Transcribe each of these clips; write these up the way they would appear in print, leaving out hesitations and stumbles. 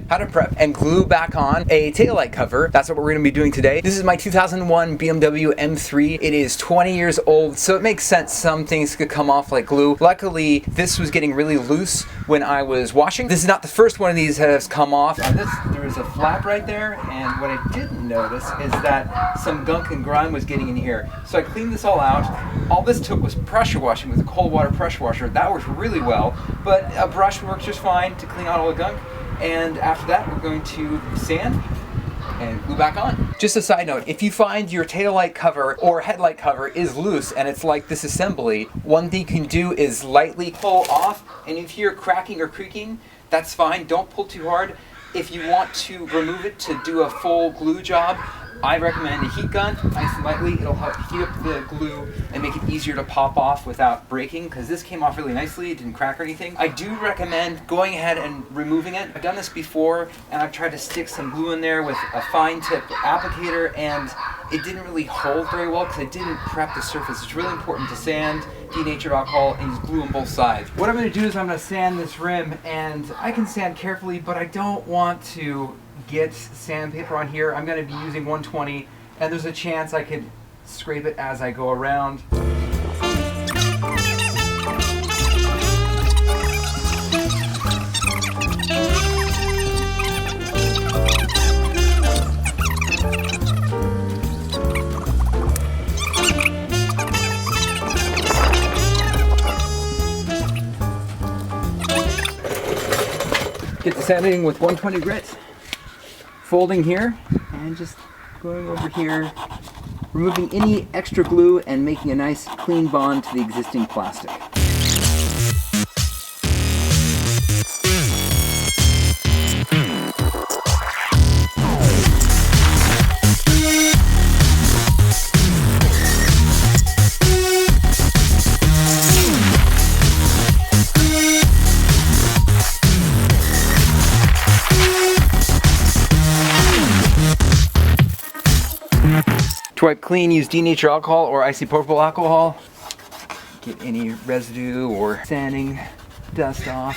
how to prep and glue back on a taillight cover. That's what we're going to be doing today. This is my 2001 BMW M3. It is 20 years old, so it makes sense some things could come off like glue. Luckily, this was getting really loose when I was washing. This is not the first one of these that has come off. On this, there is a flap right there, and what I didn't notice is that some gunk and grime was getting in here. So I cleaned this all out. All this took was pressure washing with a cold water pressure washer. That worked really well, but a brush works just fine to clean out all the gunk. And after that, we're going to sand and glue back on. Just a side note, if you find your taillight cover or headlight cover is loose and it's like this assembly, one thing you can do is lightly pull off, and if you're cracking or creaking, that's fine. Don't pull too hard. If you want to remove it to do a full glue job, I recommend a heat gun, nice and lightly. It'll help heat up the glue and make it easier to pop off without breaking, because this came off really nicely. It didn't crack or anything. I do recommend going ahead and removing it. I've done this before, and I've tried to stick some glue in there with a fine tip applicator, and it didn't really hold very well because I didn't prep the surface. It's really important to sand, denatured alcohol, and use glue on both sides. What I'm going to do is I'm going to sand this rim, and I can sand carefully, but I don't want to get sandpaper on here. I'm going to be using 120, and there's a chance I could scrape it as I go around. Get the sanding with 120 grit. Folding here and just going over here, removing any extra glue and making a nice clean bond to the existing plastic. To wipe clean, use denatured alcohol or isopropyl alcohol. Get any residue or sanding dust off.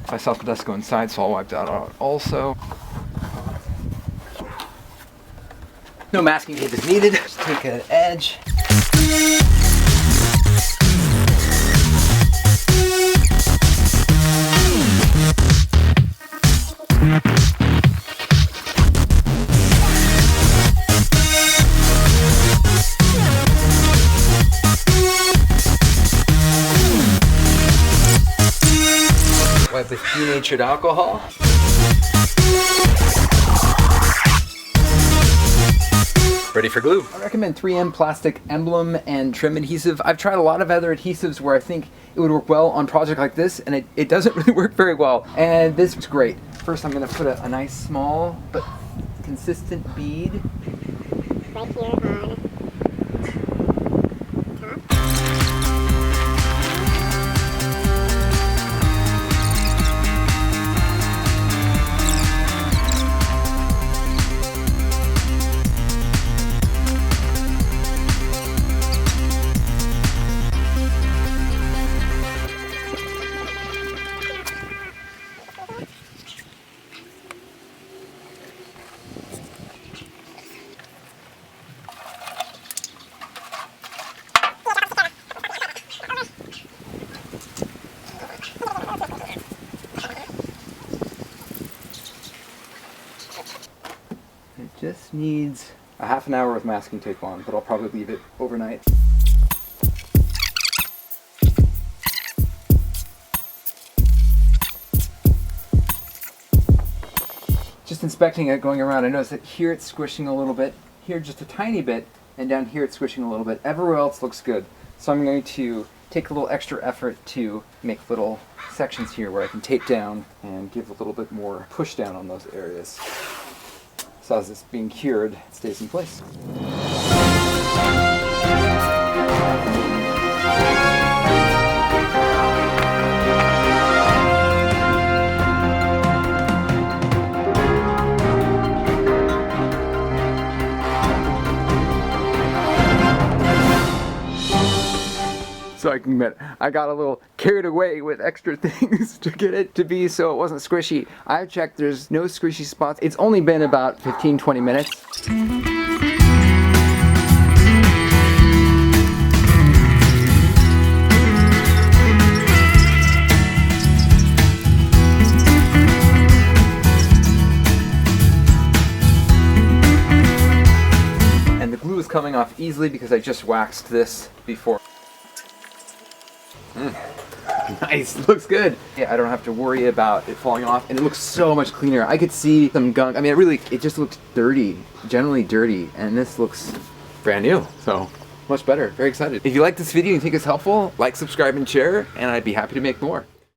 I saw the dust go inside, so I'll wipe that out also. No masking tape is needed. Just take an edge. Wipe with denatured alcohol. Ready for glue. I recommend 3M plastic emblem and trim adhesive. I've tried a lot of other adhesives where I think it would work well on a project like this, and it doesn't really work very well. And this is great. First, I'm going to put a nice small but consistent bead right here on top. Just needs a half an hour with masking tape on, but I'll probably leave it overnight. Just inspecting it, going around, I noticed that here it's squishing a little bit, here just a tiny bit, and down here it's squishing a little bit. Everywhere else looks good. So I'm going to take a little extra effort to make little sections here where I can tape down and give a little bit more push down on those areas. So as it's being cured, it stays in place. So I can admit, I got a little carried away with extra things to get it to be so it wasn't squishy. I've checked, there's no squishy spots. It's only been about 15-20 minutes. And the glue is coming off easily because I just waxed this before. Nice, looks good. Yeah, I don't have to worry about it falling off, and it looks so much cleaner. I could see some gunk. I mean, it just looks dirty, generally dirty, and this looks brand new, so much better. Very excited. If you like this video and you think it's helpful, like, subscribe, and share, and I'd be happy to make more.